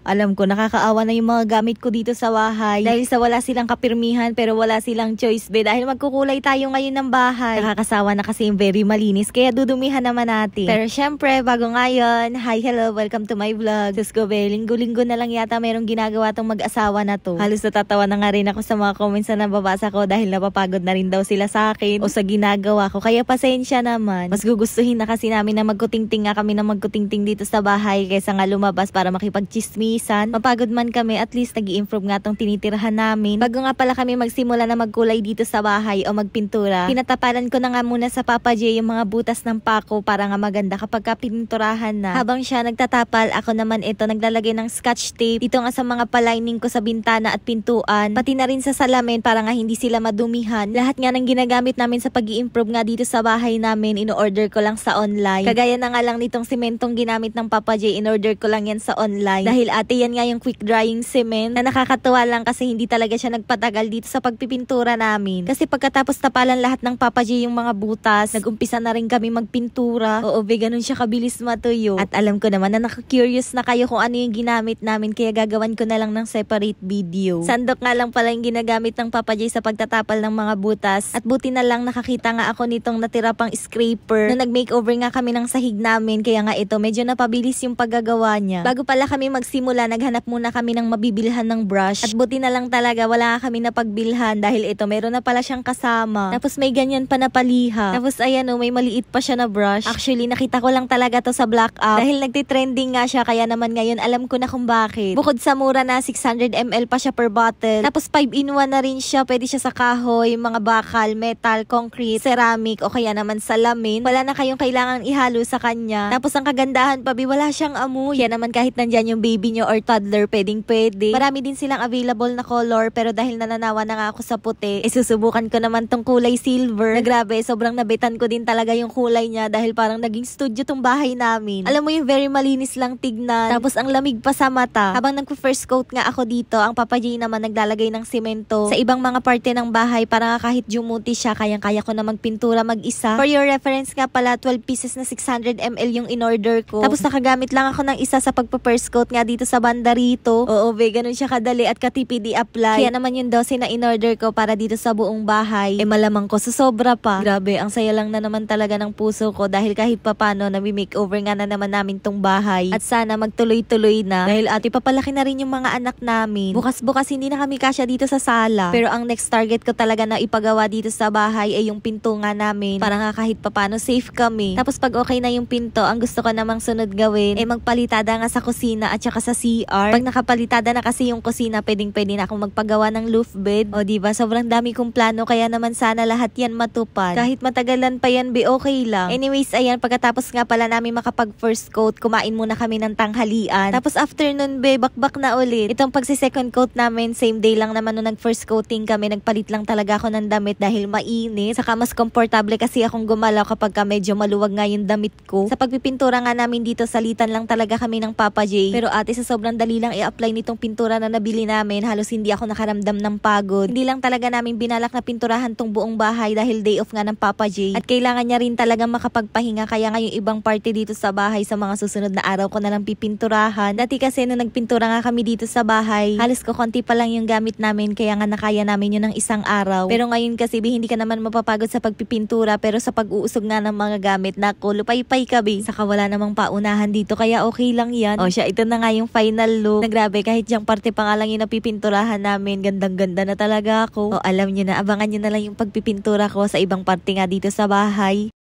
Alam ko, nakakaawa na yung mga gamit ko dito sa bahay. Dahil sa wala silang kapirmihan pero wala silang choice be. Dahil magkukulay tayo ngayon ng bahay. Nakakasawa na kasi yung very malinis. Kaya dudumihan naman natin. Pero syempre, bago ngayon, hi, hello, welcome to my vlog. Sus ko be, linggo-linggo na lang yata mayroong ginagawa tong mag-asawa na to. Halos natatawa na nga rin ako sa mga comments na nababasa ko dahil napapagod na rin daw sila sa akin o sa ginagawa ko. Kaya pasensya naman. Mas gugustuhin na kasi namin na magkutingting nga kami na magkutingting dito sa bahay kaysa nga lumabas para makipagchismisan. Mapagod man kami, at least nag-i-improve nga tong tinitirhan namin. Bago nga pala kami magsimula na magkulay dito sa bahay o magpintura, pinatapalan ko na nga muna sa Papa J yung mga butas ng pako para nga maganda kapag pininturahan na. Habang siya nagtatapal, ako naman ito naglalagay ng scotch tape dito nga sa mga palining ko sa bintana at pintuan, pati na rin sa salamin para nga hindi sila madumihan. Lahat nga ng ginagamit namin sa pag-i-improve nga dito sa bahay namin, in-order ko lang sa online. Kagaya na nga lang nitong sementong ginamit ng Papa J, in-order ko lang yan sa online. Dahil ate yan nga yung quick drying cement na nakakatuwa lang kasi hindi talaga siya nagpatagal dito sa pagpipintura namin. Kasi pagkatapos tapalan lahat ng Papa J yung mga butas, nag-umpisa na rin kami magpintura. Oo, ganun siya kabilis matuyo. At alam ko naman na naka-curious na kayo kung ano yung ginamit namin kaya gagawan ko na lang ng separate video. Sandok nga lang pala yung ginagamit ng Papa J sa pagtatapal ng mga butas. At buti na lang nakakita nga ako nitong natira pang scraper na nag-makeover nga kami ng sahig namin kaya nga ito medyo napabilis yung paggagawa niya. Bago pala kami magsimula, naghanap muna kami ng mabibilhan ng brush. At buti na lang talaga wala kami napagbilhan dahil ito meron na pala siyang kasama. Tapos may ganyan pa na paliha. Tapos ayan may maliit pa siya na brush. Actually nakita ko lang talaga to sa Black App dahil nagtitrending nga siya kaya naman ngayon alam ko na kung bakit. Bukod sa mura na 600 ml pa siya per bottle. Tapos 5-in-1 na rin siya. Pwede siya sa kahoy, mga bakal, metal, concrete, ceramic o kaya naman salamin. Wala na kayong kailangang ihalo sa kanya. Tapos ang kagandahan pa wala siyang amoy. Kaya naman kahit nandyan yung baby nyo or toddler, pwede. Marami din silang available na color pero dahil nananawa na nga ako sa puti, susubukan ko naman tong kulay silver. Na grabe, sobrang nabitan ko din talaga yung kulay niya dahil parang naging studio tong bahay namin. Alam mo yung very malinis lang tignan. Tapos ang lamig pa sa mata. Habang nagpo-first coat nga ako dito, ang Papa J naman naglalagay ng semento sa ibang mga parte ng bahay para nga kahit jumuti siya, kayang-kaya ko na magpintura mag-isa. For your reference nga pala, 12 pieces na 600 ml yung in-order ko. Tapos nakagamit lang ako ng isa sa pagpo-first coat nga dito sa banda rito. Oo, ganun siya kadali at katipid i-apply. Kaya naman yung 12 na in-order ko para dito sa buong bahay, malamang ko sobra pa. Grabe, ang saya lang na naman talaga ng puso ko dahil kahit papano nami-makeover nga na naman namin tong bahay. At sana magtuloy-tuloy na dahil ate papalaki na rin yung mga anak namin. Bukas-bukas hindi na kami kasya dito sa sala. Pero ang next target ko talaga na ipagawa dito sa bahay ay yung pinto nga namin para nga kahit papano safe kami. Tapos pag okay na yung pinto, ang gusto ko namang sunod gawin magpalitada nga sa kusina at saka sa CR. Pag nakapalitada na kasi yung kusina, pwede na akong magpagawa ng loaf bed. O diba, sobrang dami kong plano kaya naman sana lahat yan matupad. Kahit matagalan pa yan, okay lang. Anyways, ayan, pagkatapos nga pala namin makapag first coat, kumain muna kami ng tanghalian. Tapos afternoon, bakbak na ulit. Itong pagsi-second coat namin, same day lang naman nung nag-first coating kami, nagpalit lang talaga ako ng damit dahil mainit. Saka mas komportable kasi akong gumalaw kapag medyo maluwag nga yung damit ko. Sa pagpipintura nga namin dito, salitan lang talaga kami ng Papa J. Pero ate, sa sobrang dali lang i-apply nitong pintura na nabili namin, halos hindi ako nakaramdam ng pagod. Hindi lang talaga namin binalak na pinturahan tong buong bahay dahil day off nga ng Papa J. At kailangan niya rin talaga makapagpahinga kaya nga yung ibang party dito sa bahay sa mga susunod na araw ko na lang pipinturahan. Dati kasi nung nagpintura nga kami dito sa bahay, halos konti pa lang yung gamit namin kaya nga nakaya namin yun ng isang araw. Pero ngayon kasi hindi ka naman mapapagod sa pagpipintura pero sa pag-uusog nga ng mga gamit, naku, lupay-pay kabi. Saka wala namang paunahan dito kaya okay lang yan. O siya, ito na nga yung final look. Na grabe, kahit yung parte pa nga lang yung napipinturahan namin, gandang-ganda na talaga ako. O alam nyo na, abangan nyo na lang yung pagpipintura ko sa ibang parte nga dito sa bahay.